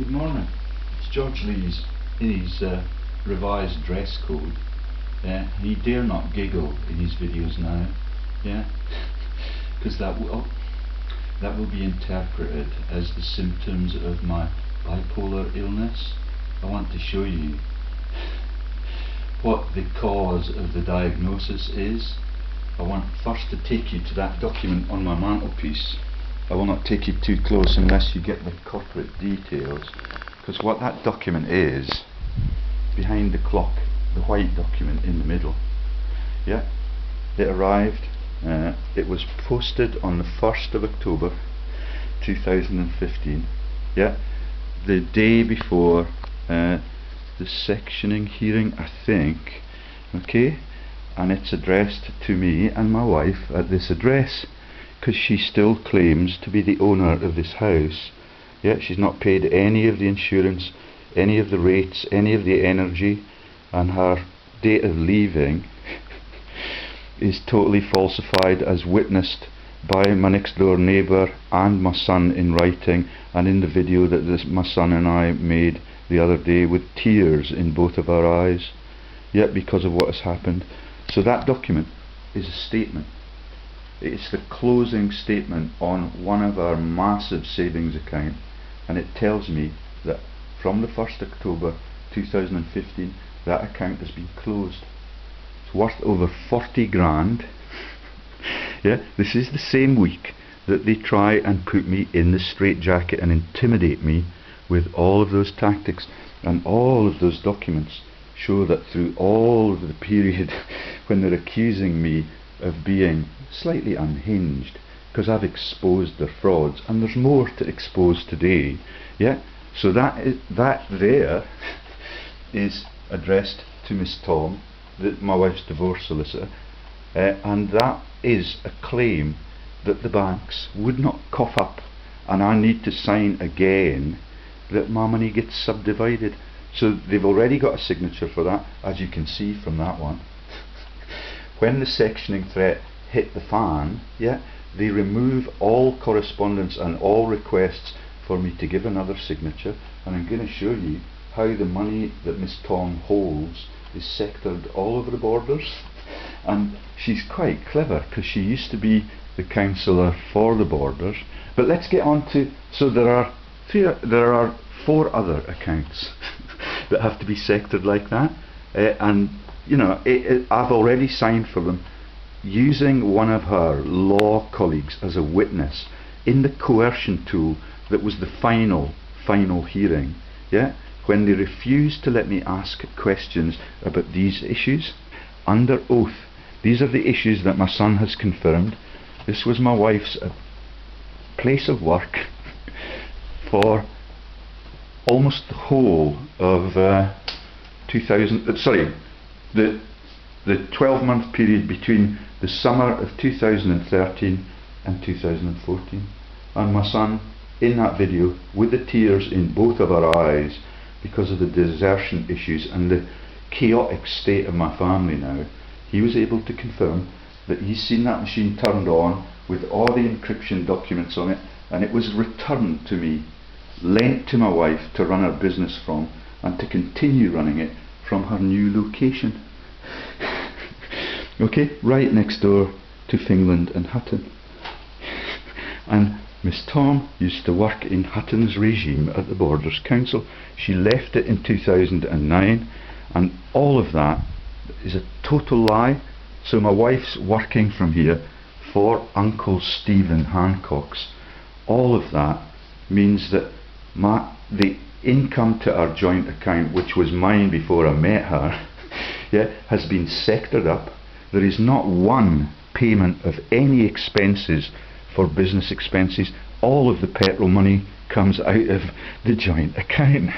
Good morning. It's George Lees in his revised dress code. He dare not giggle in his videos now, because that will be interpreted as the symptoms of my bipolar illness. I want to show you what the cause of the diagnosis is. I want first to take you to that document on my mantelpiece. I will not take you too close unless you get the corporate details, because what that document is, behind the clock, the white document in the middle, it arrived, it was posted on the 1st of October 2015, the day before the sectioning hearing, I think, and it's addressed to me and my wife at this address, because she still claims to be the owner of this house. She's not paid any of the insurance, any of the rates, any of the energy, and her date of leaving is totally falsified, as witnessed by my next door neighbour and my son in writing, and in the video that my son and I made the other day, with tears in both of our eyes, because of what has happened. So that document is a statement. It's the closing statement on one of our massive savings account, and it tells me that from the 1st October 2015 that account has been closed. It's worth over 40 grand. This is the same week that they try and put me in the straitjacket and intimidate me with all of those tactics, and all of those documents show that through all of the period when they're accusing me of being slightly unhinged, because I've exposed their frauds, and there's more to expose today. So that there is addressed to Miss Tom, my wife's divorce solicitor, and that is a claim that the banks would not cough up, and I need to sign again that my money gets subdivided. So they've already got a signature for that, as you can see from that one. When the sectioning threat hit the fan, they remove all correspondence and all requests for me to give another signature, and I'm going to show you how the money that Miss Tom holds is sectored all over the borders. And she's quite clever, because she used to be the councillor for the borders. But let's get on to, so there are 4 other accounts that have to be sectored like that, and I've already signed for them, using one of her law colleagues as a witness in the coercion tool that was the final hearing, when they refused to let me ask questions about these issues under oath. These are the issues that my son has confirmed. This was my wife's place of work for almost the whole of the 12-month period between the summer of 2013 and 2014. And my son, in that video, with the tears in both of our eyes because of the desertion issues and the chaotic state of my family now, he was able to confirm that he's seen that machine turned on with all the encryption documents on it, and it was returned to me, lent to my wife to run her business from, and to continue running it from her new location. Right next door to Fingland and Hutton. And Miss Tom used to work in Hutton's regime at the Borders Council. She left it in 2009, and all of that is a total lie. So my wife's working from here for Uncle Stephen Hancock's. All of that means that the income to our joint account, which was mine before I met her, has been sectored up. There is not one payment of any expenses for business expenses. All of the petrol money comes out of the joint account.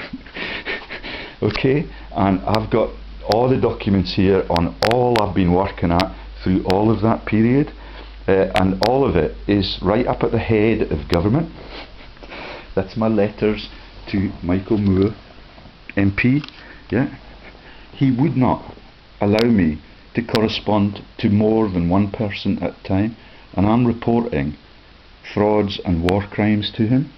And I've got all the documents here on all I've been working at through all of that period, and all of it is right up at the head of government. That's my letters to Michael Moore MP. He would not allow me to correspond to more than one person at a time, and I'm reporting frauds and war crimes to him.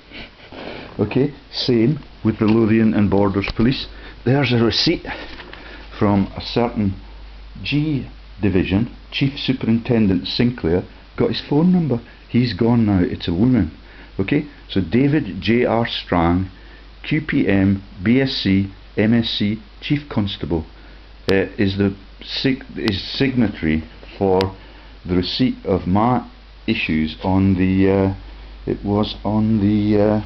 Okay, same with the Lothian and Borders Police. There's a receipt from a certain G Division, Chief Superintendent Sinclair, got his phone number. He's gone now, it's a woman. Okay, so David J.R. Strang, QPM, BSc, MSc, Chief Constable, is signatory for the receipt of my issues on the it was on the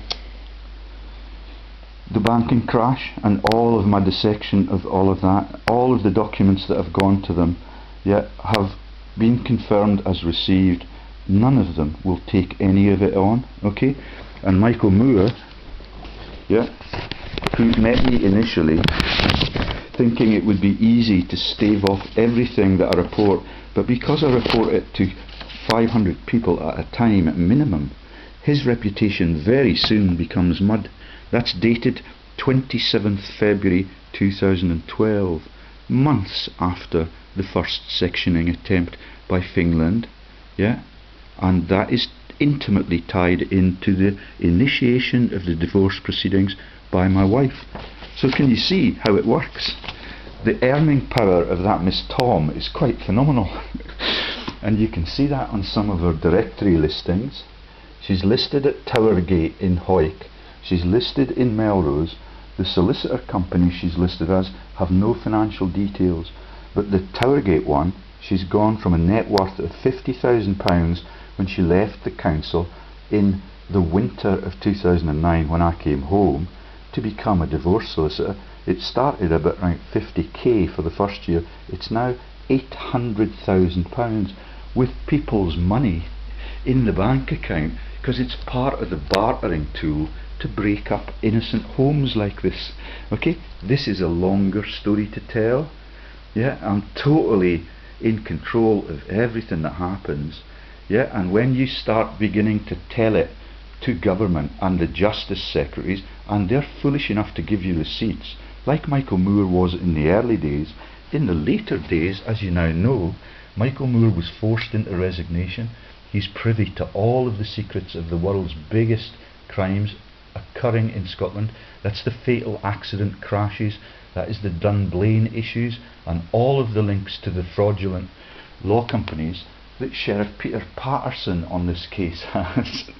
banking crash, and all of my dissection of all of that, all of the documents that have gone to them, have been confirmed as received. None of them will take any of it on, okay? And Michael Moore, who met me initially thinking it would be easy to stave off everything that I report, but because I report it to 500 people at a time at minimum, his reputation very soon becomes mud. That's dated 27th February 2012, months after the first sectioning attempt by Fingland, and that is intimately tied into the initiation of the divorce proceedings by my wife. So can you see how it works? The earning power of that Miss Tom is quite phenomenal. And you can see that on some of her directory listings. She's listed at Towergate in Hoyk. She's listed in Melrose. The solicitor company she's listed as have no financial details, but the Towergate one, she's gone from a net worth of £50,000 when she left the council in the winter of 2009 when I came home to become a divorce solicitor. It started about around 50k for the first year. It's now £800,000 with people's money in the bank account, because it's part of the bartering tool to break up innocent homes like this. Okay, this is a longer story to tell. I'm totally in control of everything that happens. And when you start beginning to tell it to government and the justice secretaries, and they're foolish enough to give you receipts, like Michael Moore was in the early days, in the later days, as you now know, Michael Moore was forced into resignation. He's privy to all of the secrets of the world's biggest crimes occurring in Scotland. That's the fatal accident crashes, that is the Dunblane issues, and all of the links to the fraudulent law companies that Sheriff Peter Patterson on this case has.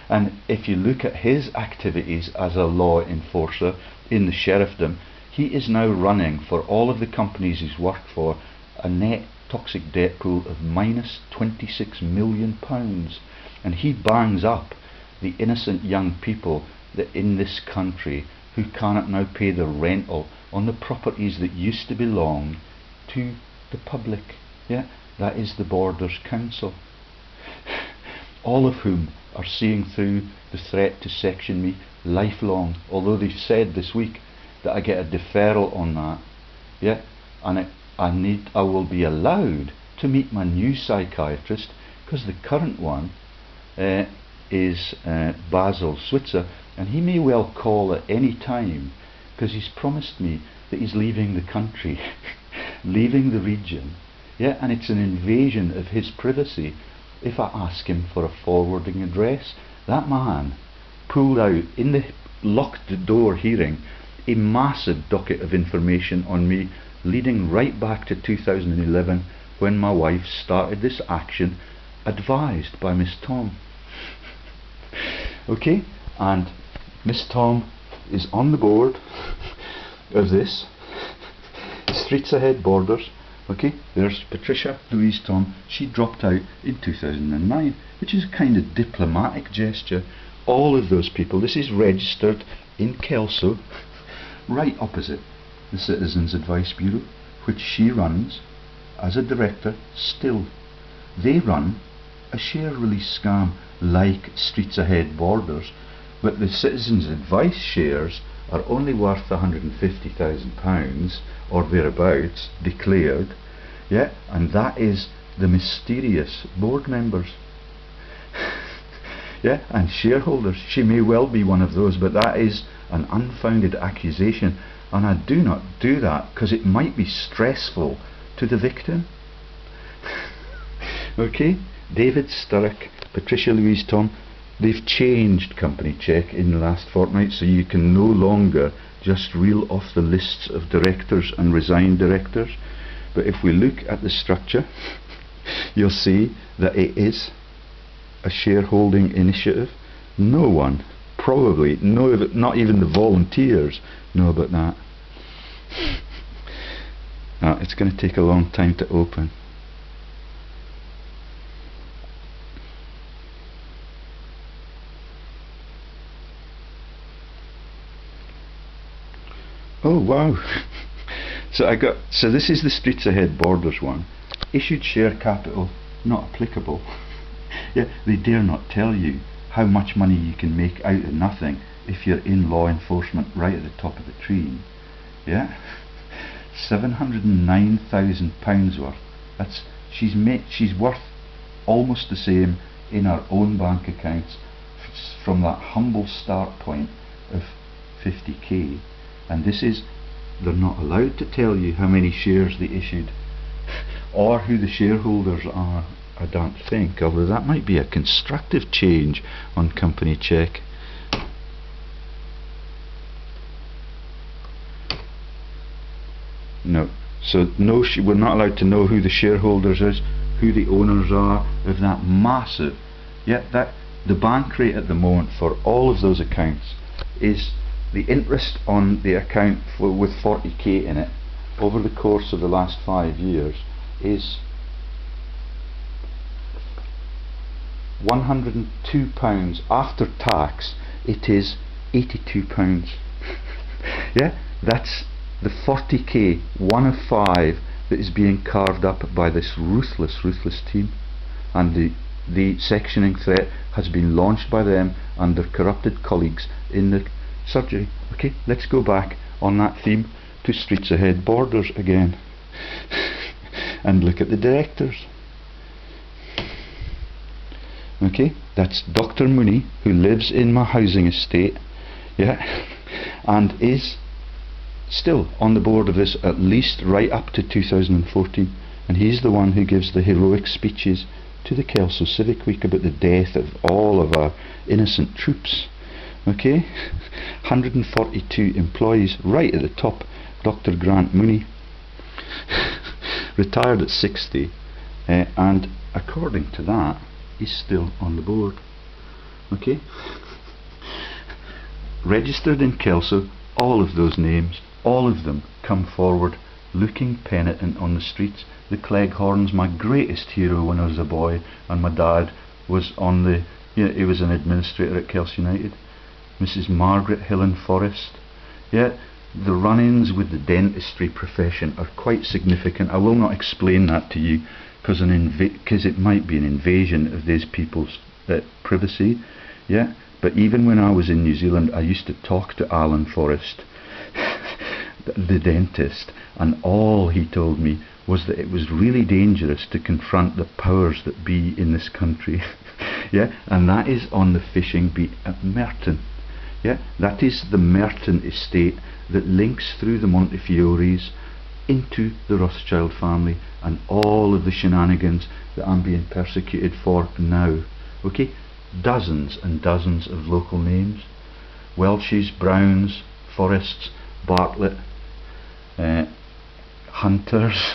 And if you look at his activities as a law enforcer in the sheriffdom, he is now running for all of the companies he's worked for a net toxic debt pool of minus £26 million, and he bangs up the innocent young people that in this country who cannot now pay the rental on the properties that used to belong to the public. That is the Borders Council, all of whom are seeing through the threat to section me lifelong, although they've said this week that I get a deferral on that, and I will be allowed to meet my new psychiatrist, because the current one is Basel, Switzer, and he may well call at any time, because he's promised me that he's leaving the country, leaving the region, and it's an invasion of his privacy if I ask him for a forwarding address. That man pulled out in the locked door hearing a massive docket of information on me, leading right back to 2011 when my wife started this action, advised by Miss Tom. Okay, and Miss Tom is on the board of this Streets Ahead Borders. Okay, there's Patricia Louise Tom. She dropped out in 2009, which is a kind of diplomatic gesture. All of those people, this is registered in Kelso, right opposite the Citizens Advice Bureau, which she runs as a director still. They run a share release scam like Streets Ahead Borders, but the Citizens Advice shares are only worth £150,000 or thereabouts declared, and that is the mysterious board members and shareholders. She may well be one of those, but that is an unfounded accusation, and I do not do that because it might be stressful to the victim. Okay, David Sturrock, Patricia Louise Tom, they've changed company check in the last fortnight, so you can no longer just reel off the lists of directors and resigned directors. But if we look at the structure, you'll see that it is a shareholding initiative. No one, probably not even the volunteers, know about that. It's going to take a long time to open. Oh wow. So this is the Streets Ahead Borders one. Issued share capital not applicable. Yeah, they dare not tell you how much money you can make out of nothing if you're in law enforcement right at the top of the tree. Yeah, £709,000 worth. That's she's worth almost the same in our own bank accounts from that humble start point of 50k. And this is, they're not allowed to tell you how many shares they issued or who the shareholders are, I don't think, although that might be a constructive change on company check. No, so no, we're not allowed to know who the shareholders is, who the owners are of that massive, yet that the bank rate at the moment for all of those accounts is the interest on the account with 40k in it over the course of the last 5 years is £102. After tax it is £82. Yeah, that's the 40k, 1 of 5, that is being carved up by this ruthless team, and the sectioning threat has been launched by them and their corrupted colleagues in the surgery. Okay, let's go back on that theme to Streets Ahead Borders again and look at the directors. Okay, that's Dr. Mooney, who lives in my housing estate, yeah, and is still on the board of this at least right up to 2014, and he's the one who gives the heroic speeches to the Kelso Civic Week about the death of all of our innocent troops. Okay, 142 employees right at the top. Dr. Grant Mooney, retired at 60, and according to that he's still on the board. Okay, registered in Kelso, all of those names, all of them come forward looking penitent on the streets. The Cleghorns, my greatest hero when I was a boy, and my dad was on the, he was an administrator at Kelso United. Mrs. Margaret Hillen Forrest. Yeah, the run-ins with the dentistry profession are quite significant. I will not explain that to you because it might be an invasion of these people's privacy. Yeah, but even when I was in New Zealand, I used to talk to Alan Forrest, the dentist, and all he told me was that it was really dangerous to confront the powers that be in this country. Yeah, and that is on the fishing beat at Merton. Yeah, that is the Merton estate that links through the Montefiore's into the Rothschild family and all of the shenanigans that I'm being persecuted for now. Okay, dozens and dozens of local names: Welsh's, Browns, Forrests, Bartlett, Hunters,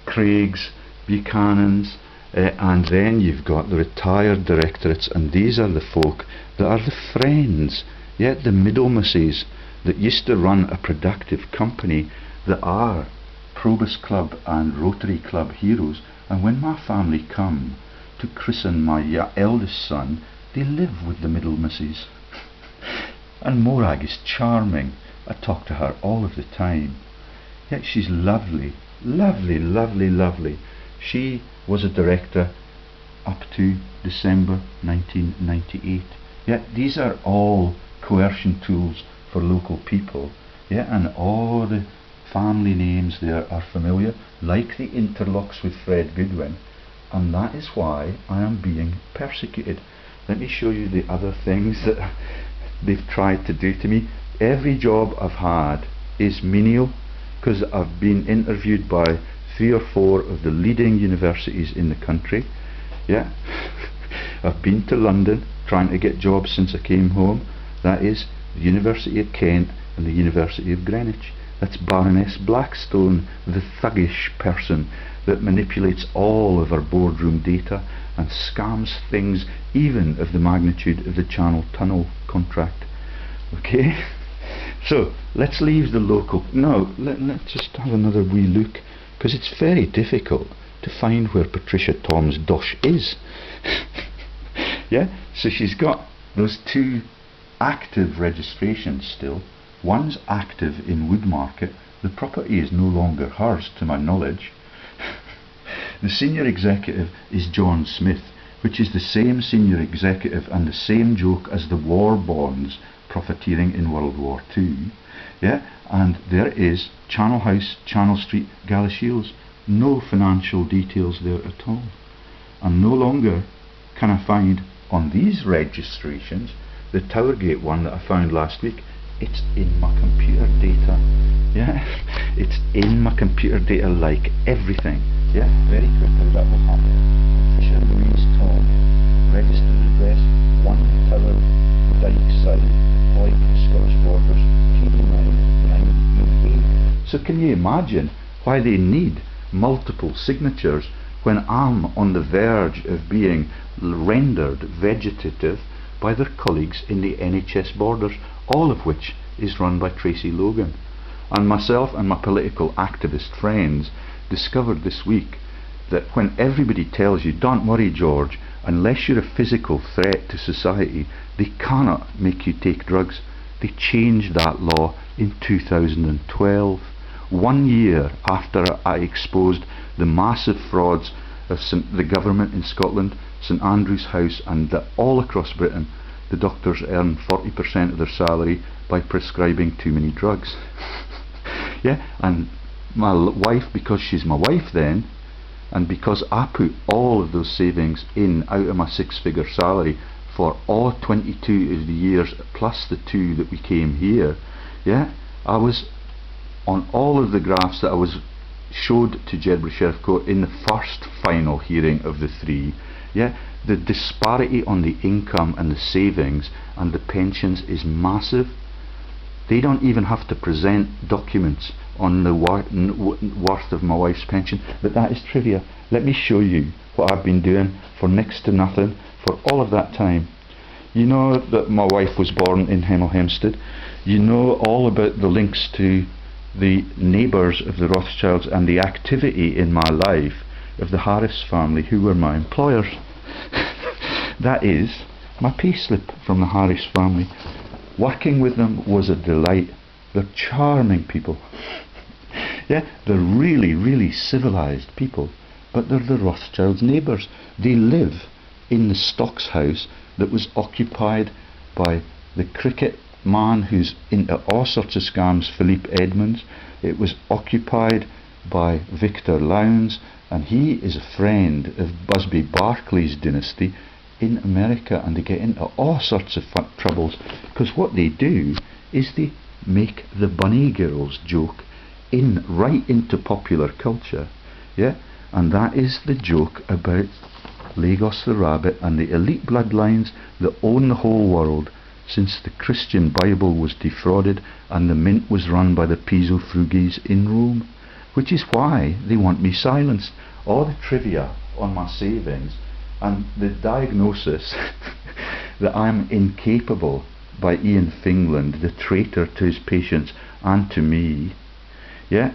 Craigs, Buchanans, and then you've got the retired directorates, and these are the folk that are the friends, yet the Middlemases that used to run a productive company, that are Probus Club and Rotary Club heroes. And when my family come to christen my eldest son, they live with the Middlemases. And Morag is charming. I talk to her all of the time. Yet she's lovely, lovely, lovely, lovely. She was a director up to December 1998. Yet these are all coercion tools for local people. Yeah, and all the family names there are familiar, like the interlocks with Fred Goodwin, and that is why I am being persecuted. Let me show you the other things that they've tried to do to me. Every job I've had is menial, because I've been interviewed by 3 or 4 of the leading universities in the country. Yeah, I've been to London trying to get jobs since I came home. That is the University of Kent and the University of Greenwich. That's Baroness Blackstone, the thuggish person that manipulates all of our boardroom data and scams things even of the magnitude of the Channel Tunnel contract. Okay? So let's leave the local. No, let's just have another wee look, because it's very difficult to find where Patricia Tom's dosh is. Yeah, so she's got those two active registrations still. One's active in Woodmarket. The property is no longer hers, to my knowledge. The senior executive is John Smith, which is the same senior executive and the same joke as the war bonds profiteering in World War II. Yeah, and there is Channel House, Channel Street, Galashiels. No financial details there at all. And no longer can I find on these registrations the Towergate one that I found last week. It's in my computer data. Yeah, it's in my computer data like everything. Yeah, very quickly that will happen. Fisher Louise Tom, registered address 1 Tower Dyke Side, Boyd, Scottish Borders, T998. So can you imagine why they need multiple signatures when I'm on the verge of being rendered vegetative by their colleagues in the NHS borders, all of which is run by Tracy Logan. And myself and my political activist friends discovered this week that when everybody tells you, don't worry George, unless you're a physical threat to society, they cannot make you take drugs. They changed that law in 2012. 1 year after I exposed the massive frauds of the government in Scotland, St Andrew's House, and all across Britain, the doctors earn 40% of their salary by prescribing too many drugs. Yeah, and my wife, because she's my wife then, and because I put all of those savings in out of my 6-figure salary for all 22 of the years plus the 2 that we came here, yeah, I was on all of the graphs that I was showed to Jedburgh Sheriff Court in the first final hearing of the 3. Yeah, the disparity on the income and the savings and the pensions is massive. They don't even have to present documents on the worth of my wife's pension, but that is trivia. Let me show you what I've been doing for next to nothing for all of that time. You know that my wife was born in Hemel Hempstead. You know all about the links to the neighbours of the Rothschilds and the activity in my life of the Harris family, who were my employers. That is my payslip from the Harris family. Working with them was a delight. They're charming people. Yeah, they're really, really civilised people, but they're the Rothschilds' neighbours. They live in the Stocks house that was occupied by the cricket man who's into all sorts of scams, Philippe Edmonds. It was occupied by Victor Lowndes, and he is a friend of Busby Berkeley's dynasty in America, and they get into all sorts of troubles because what they do is they make the bunny girls joke right into popular culture. Yeah, and that is the joke about Lagos the Rabbit and the elite bloodlines that own the whole world since the Christian Bible was defrauded and the mint was run by the Piso Frugis in Rome, which is why they want me silenced. All the trivia on my savings and the diagnosis that I'm incapable by Ian Fingland, the traitor to his patients and to me. Yeah,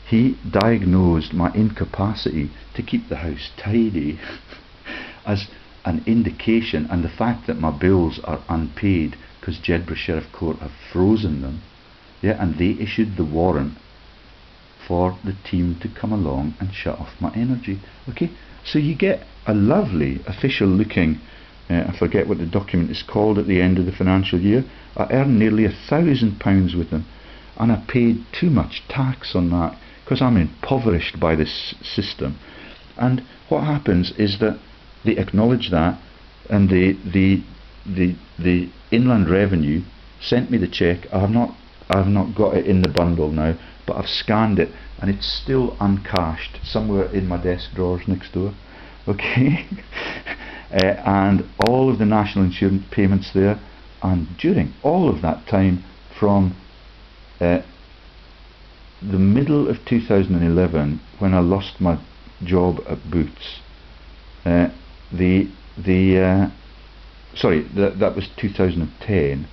he diagnosed my incapacity to keep the house tidy as an indication, and the fact that my bills are unpaid because Jedburgh Sheriff Court have frozen them. Yeah, and they issued the warrant for the team to come along and shut off my energy. Okay, so you get a lovely official looking I forget what the document is called at the end of the financial year. I earned nearly £1,000 with them, and I paid too much tax on that because I'm impoverished by this system. And what happens is that they acknowledge that, and the Inland Revenue sent me the cheque. I've not got it in the bundle now, but I've scanned it and it's still uncashed somewhere in my desk drawers next door. Okay. and all of the national insurance payments there. And during all of that time, from the middle of 2011, when I lost my job at Boots, that was 2010.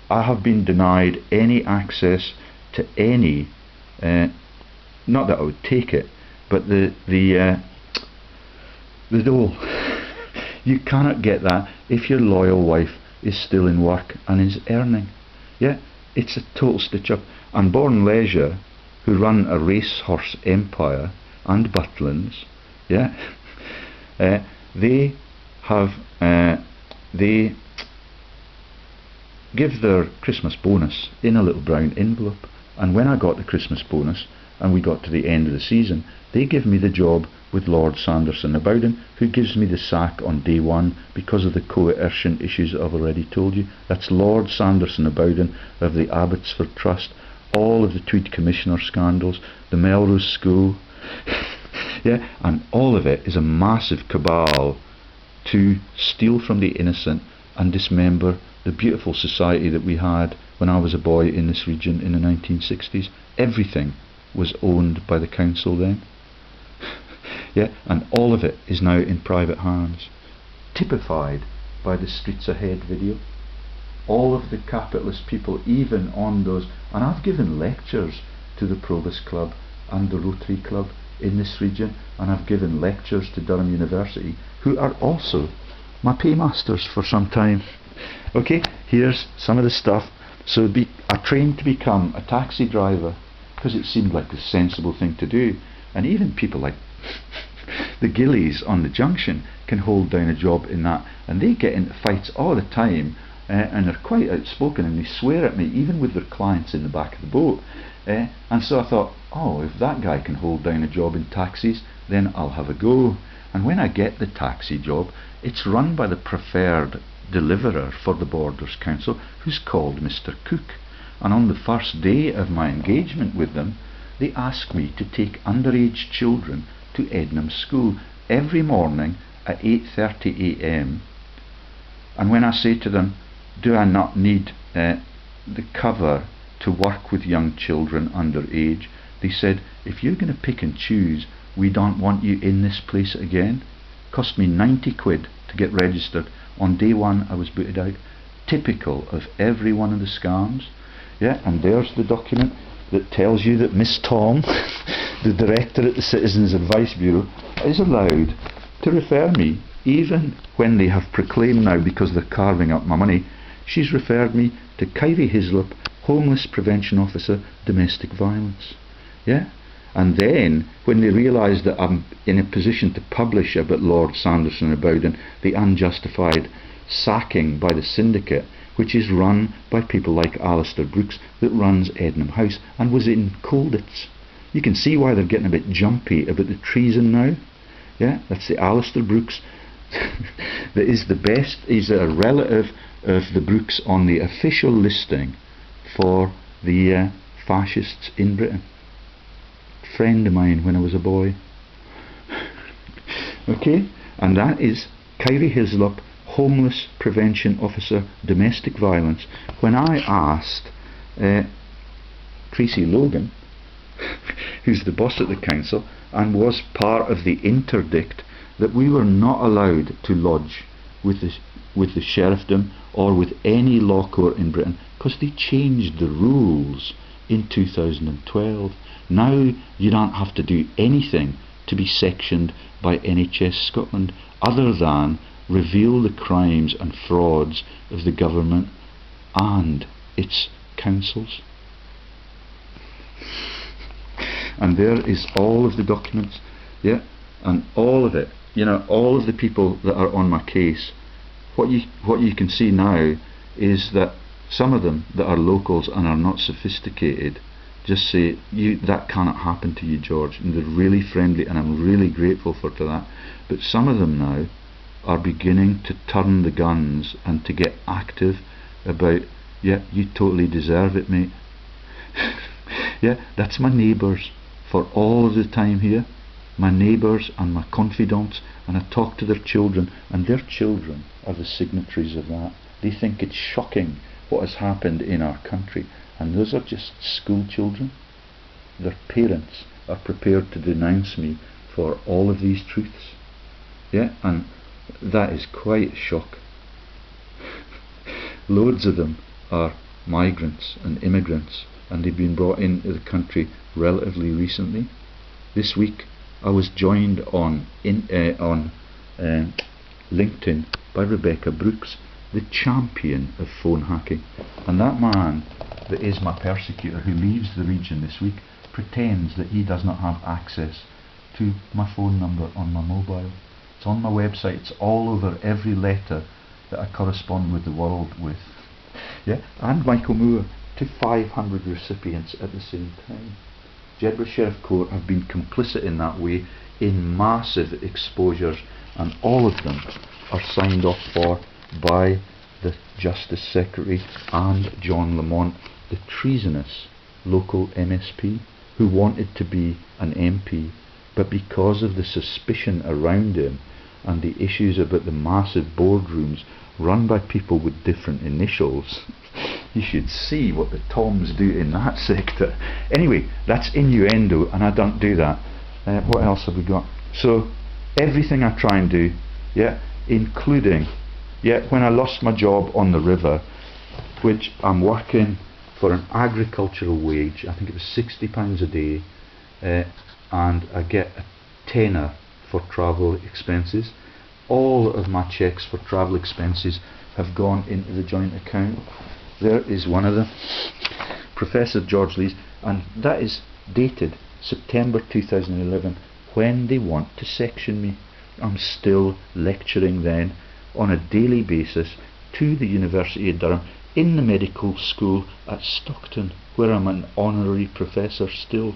I have been denied any access to any, not that I would take it, but the dole. You cannot get that if your loyal wife is still in work and is earning. Yeah, it's a total stitch up. And Born Leisure, who run a racehorse empire, and Butlins, yeah, they give their Christmas bonus in a little brown envelope. And when I got the Christmas bonus and we got to the end of the season, they give me the job with Lord Sanderson of Bowden, who gives me the sack on day one because of the coercion issues I've already told you. That's Lord Sanderson of Bowden of the Abbotsford Trust, all of the Tweed Commissioner scandals, the Melrose School, yeah, and all of it is a massive cabal to steal from the innocent and dismember the beautiful society that we had when I was a boy in this region in the 1960s. Everything was owned by the council then. Yeah, and all of it is now in private hands, typified by the Streets Ahead video. All of the capitalist people, even on those, and I've given lectures to the Probus Club and the Rotary Club in this region, and I've given lectures to Durham University, who are also my paymasters for some time. Okay, here's some of the stuff. So I trained to become a taxi driver because it seemed like the sensible thing to do, and even people like the Gillies on the junction can hold down a job in that, and they get into fights all the time, and they're quite outspoken, and they swear at me even with their clients in the back of the boat, and so I thought, oh, if that guy can hold down a job in taxis, then I'll have a go. And when I get the taxi job, it's run by the preferred deliverer for the Borders Council, who's called Mr. Cook. And on the first day of my engagement with them, they ask me to take underage children to Ednam School every morning at 8:30 a.m. And when I say to them, do I not need the cover to work with young children under age, they said, if you're going to pick and choose, we don't want you in this place again. Cost me 90 quid to get registered. On day one I was booted out. Typical of every one of the scams. Yeah, and there's the document that tells you that Miss Tom, the director at the Citizens Advice Bureau, is allowed to refer me, even when they have proclaimed now, because they're carving up my money, she's referred me to Kyrie Hislop, Homeless Prevention Officer, Domestic Violence. Yeah, and then when they realise that I'm in a position to publish about Lord Sanderson of Bowden, the unjustified sacking by the syndicate, which is run by people like Alistair Brooks, that runs Ednam House and was in Colditz. You can see why they're getting a bit jumpy about the treason now. Yeah, that's the Alistair Brooks that is the best. He's a relative of the Brooks on the official listing for the fascists in Britain. Friend of mine when I was a boy. Okay, and that is Kyrie Hislop, Homeless Prevention Officer, Domestic Violence. When I asked Tracy Logan, who's the boss at the council and was part of the interdict, that we were not allowed to lodge with the sheriffdom or with any law court in Britain, because they changed the rules in 2012. Now you don't have to do anything to be sectioned by NHS Scotland other than reveal the crimes and frauds of the government and its councils. And there is all of the documents, yeah, and all of it, you know, all of the people that are on my case. What you can see now is that some of them that are locals and are not sophisticated just say, that cannot happen to you, George, and they're really friendly, and I'm really grateful for that. But some of them now are beginning to turn the guns and to get active about, yeah, you totally deserve it, mate. Yeah, that's my neighbours for all of the time here. my neighbours and my confidants, and I talk to their children, and their children are the signatories of that. They think it's shocking what has happened in our country, and those are just school children. Their parents are prepared to denounce me for all of these truths. Yeah, and that is quite a shock. Loads of them are migrants and immigrants, and they've been brought into the country relatively recently. This week I was joined on LinkedIn by Rebecca Brooks, the champion of phone hacking, and that man that is my persecutor, who leaves the region this week, pretends that he does not have access to my phone number on my mobile. It's on my website, it's all over every letter that I correspond with the world with. Yeah, and Michael Moore, to 500 recipients at the same time. Jedburgh Sheriff Court have been complicit in that way in massive exposures, and all of them are signed off for by the Justice Secretary and John Lamont, the treasonous local MSP who wanted to be an MP, but because of the suspicion around him and the issues about the massive boardrooms run by people with different initials, you should see what the Toms do in that sector. Anyway, that's innuendo, and I don't do that. What else have we got? So everything I try and do, yeah, including, yeah, when I lost my job on the river, which I'm working for an agricultural wage, I think it was £60 a day, and I get a tenner for travel expenses. All of my checks for travel expenses have gone into the joint account. There is one of them, Professor George Lee's, and that is dated September 2011, when they want to section me. I'm still lecturing then on a daily basis to the University of Durham in the medical school at Stockton, where I'm an honorary professor still.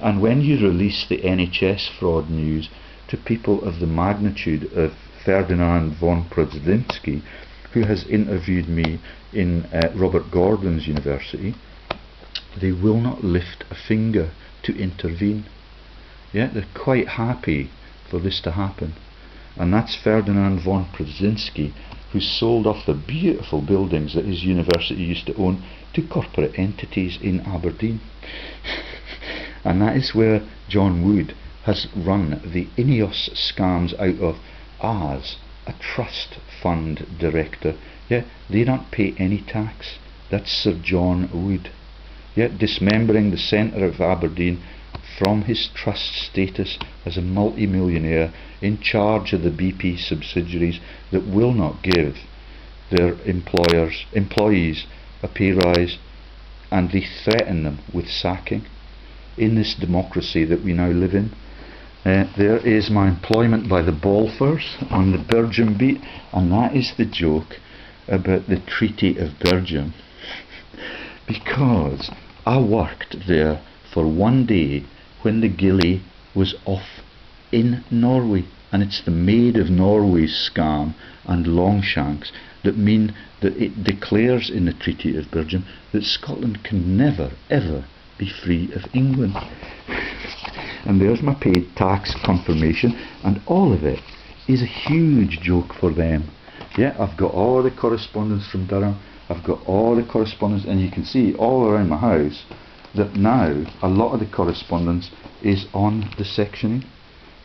And when you release the NHS fraud news to people of the magnitude of Ferdinand von Prudzinski, who has interviewed me in Robert Gordon's university, they will not lift a finger to intervene. Yeah, they're quite happy for this to happen. And that's Ferdinand von Prudzinski, who sold off the beautiful buildings that his university used to own to corporate entities in Aberdeen. And that is where John Wood has run the INEOS scams out of as a trust fund director. Yeah, they don't pay any tax. That's Sir John Wood. Yeah, dismembering the centre of Aberdeen from his trust status as a multi-millionaire in charge of the BP subsidiaries that will not give their employees a pay rise, and they threaten them with sacking. In this democracy that we now live in, there is my employment by the Balfours on the Belgium beat, and that is the joke about the Treaty of Belgium. Because I worked there for one day when the Gilly was off in Norway, and it's the Maid of Norway scam and Longshanks that mean that it declares in the Treaty of Belgium that Scotland can never ever be free of England. And there's my paid tax confirmation, and all of it is a huge joke for them. Yeah, I've got all the correspondence from Durham, I've got all the correspondence, and you can see all around my house that now a lot of the correspondence is on the sectioning.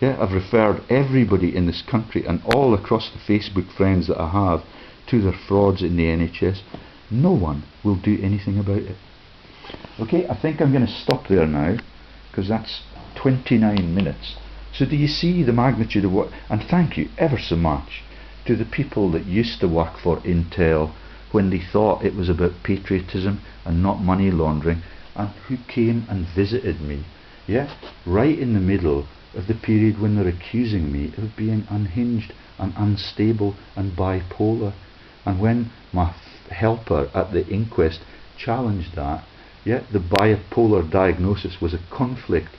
Yeah, I've referred everybody in this country and all across the Facebook friends that I have to their frauds in the NHS. No one will do anything about it. Okay, I think I'm going to stop there now, because that's 29 minutes. So do you see the magnitude of what, and thank you ever so much to the people that used to work for Intel when they thought it was about patriotism and not money laundering, and who came and visited me, yeah, right in the middle of the period when they're accusing me of being unhinged and unstable and bipolar. And when my helper at the inquest challenged that, yeah, the bipolar diagnosis was a conflict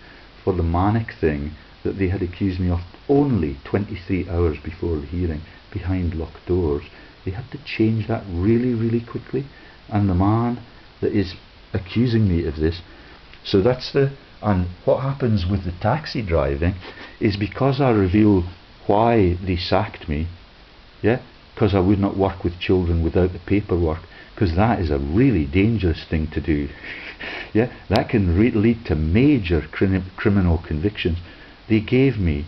for the manic thing that they had accused me of only 23 hours before the hearing, behind locked doors. They had to change that really, really quickly. And the man that is accusing me of this, so that's the And what happens with the taxi driving is, because I reveal why they sacked me, yeah, because I would not work with children without the paperwork, because that is a really dangerous thing to do. Yeah, that can lead to major criminal convictions. They gave me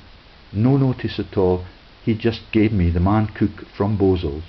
no notice at all. He just gave me, the man cook from Bosel's,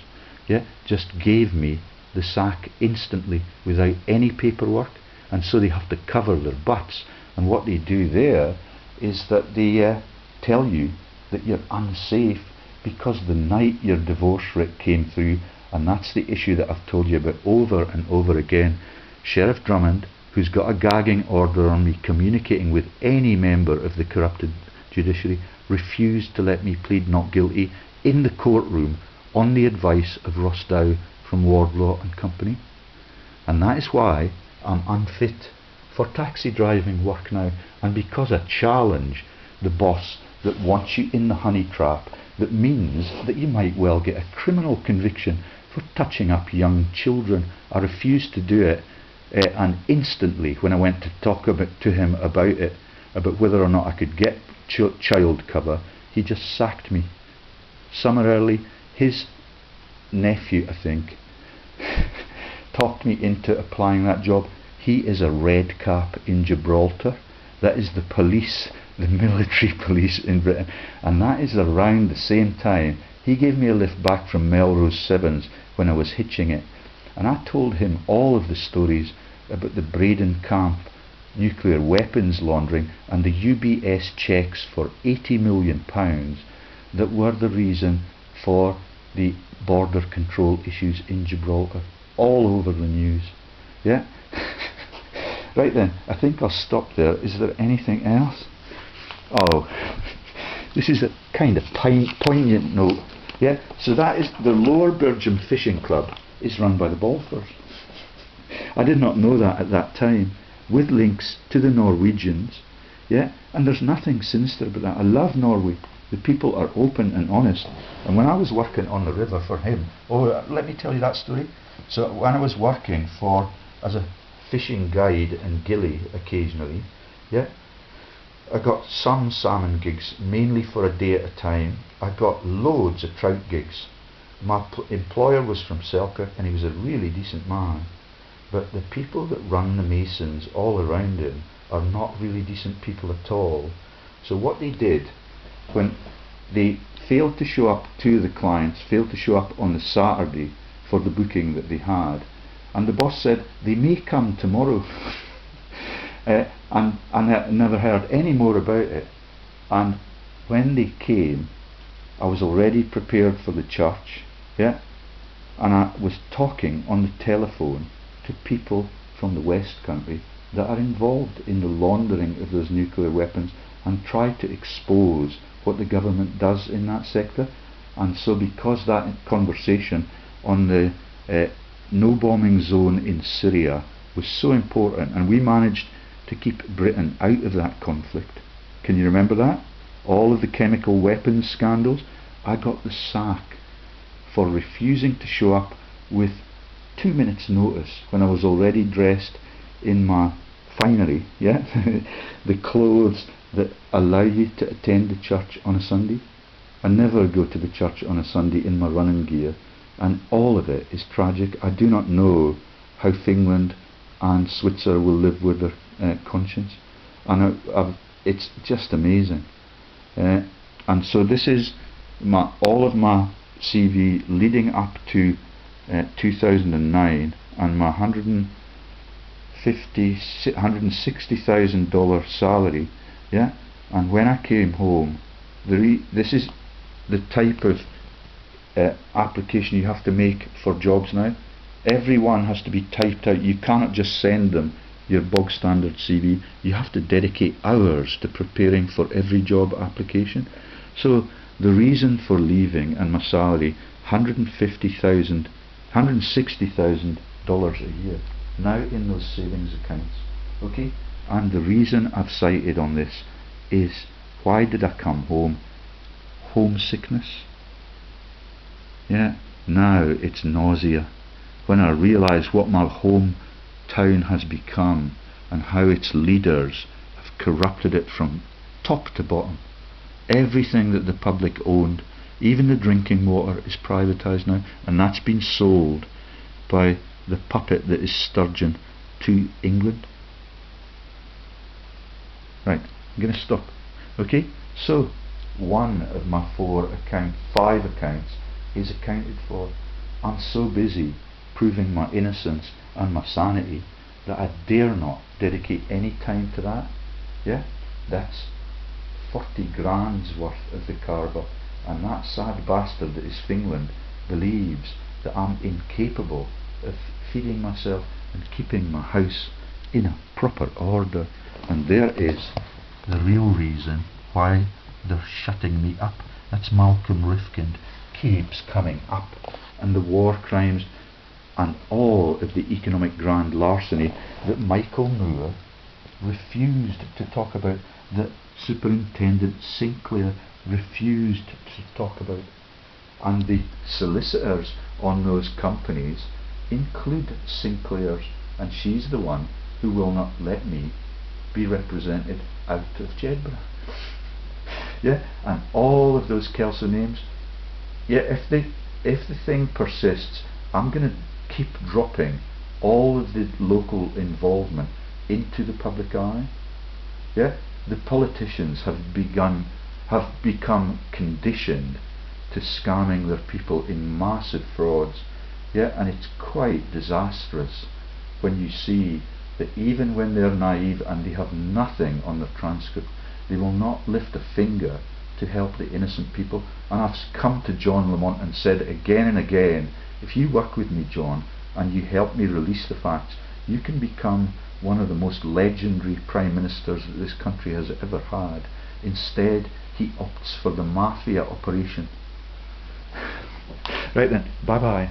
yeah, just gave me the sack instantly without any paperwork. And so they have to cover their butts. And what they do there is that they tell you that you're unsafe because the night your divorce writ came through. And that's the issue that I've told you about over and over again. Sheriff Drummond, who's got a gagging order on me communicating with any member of the corrupted judiciary, refused to let me plead not guilty in the courtroom on the advice of Ross Dow from Wardlaw and Company. And that is why I'm unfit for taxi driving work now. And because I challenge the boss that wants you in the honey trap, that means that you might well get a criminal conviction for touching up young children. I refused to do it, and instantly when I went to talk to him about it, about whether or not I could get child cover, he just sacked me. Summarily, his nephew, I think, talked me into applying that job. He is a red cap in Gibraltar. That is the police, the military police in Britain. And that is around the same time he gave me a lift back from Melrose Sevens when I was hitching it. And I told him all of the stories about the Braden Camp nuclear weapons laundering and the UBS checks for £80 million that were the reason for the border control issues in Gibraltar, all over the news. Yeah. Right then, I think I'll stop there. Is there anything else? Oh, this is a kind of poignant note. Yeah, so that is the Lower Bergam Fishing Club is run by the Balfours. I did not know that at that time, with links to the Norwegians. Yeah, and there's nothing sinister about that. I love Norway. The people are open and honest. And when I was working on the river for him, let me tell you that story. So when I was working as a fishing guide in Gilly occasionally, yeah, I got some salmon gigs, mainly for a day at a time. I got loads of trout gigs. My employer was from Selkirk and he was a really decent man. But the people that run the Masons all around him are not really decent people at all. So what they did, when they failed to show up to the clients, failed to show up on the Saturday for the booking that they had, and the boss said they may come tomorrow, and I never heard any more about it. And when they came, I was already prepared for the church, yeah, and I was talking on the telephone to people from the West Country that are involved in the laundering of those nuclear weapons and try to expose what the government does in that sector. And so because that conversation on the no bombing zone in Syria was so important, and we managed to keep Britain out of that conflict. Can you remember that? All of the chemical weapons scandals. I got the sack for refusing to show up with 2 minutes notice when I was already dressed in my finery, yeah, the clothes that allow you to attend the church on a Sunday. I never go to the church on a Sunday in my running gear, and all of it is tragic. I do not know how Finland and Switzerland will live with their conscience, and it's just amazing. And so this is all of my CV leading up to 2009, and my $160,000 salary, yeah. And when I came home, this is the type of application you have to make for jobs now. Everyone has to be typed out. You cannot just send them your bog standard CV. You have to dedicate hours to preparing for every job application. So the reason for leaving and my salary, $160,000 a year now in those savings accounts. Okay, and the reason I've cited on this is, why did I come home? Homesickness. Yeah, now it's nausea when I realise what my hometown has become and how its leaders have corrupted it from top to bottom. Everything that the public owned, even the drinking water, is privatised now, and that's been sold by the puppet that is Sturgeon to England. Right, I'm going to stop. Okay, so one of my five accounts is accounted for. I'm so busy proving my innocence and my sanity that I dare not dedicate any time to that. Yeah, that's 40 grand's worth of the carver, and that sad bastard that is Finland believes that I'm incapable of feeding myself and keeping my house in a proper order. And there is the real reason why they're shutting me up. That's Malcolm Rifkind keeps coming up, and the war crimes and all of the economic grand larceny that Michael Moore refused to talk about, that Superintendent Sinclair refused to talk about. And the solicitors on those companies include Sinclair's, and she's the one who will not let me be represented out of Jedburgh. Yeah, and all of those Kelso names. Yeah, if the thing persists, I'm going to keep dropping all of the local involvement into the public eye. Yeah, the politicians have become conditioned to scamming their people in massive frauds. Yeah, and it's quite disastrous when you see that even when they're naive and they have nothing on their transcript, they will not lift a finger to help the innocent people. And I've come to John Lamont and said again and again, if you work with me, John, and you help me release the facts, you can become one of the most legendary prime ministers that this country has ever had. Instead, he opts for the mafia operation. Right then, bye bye.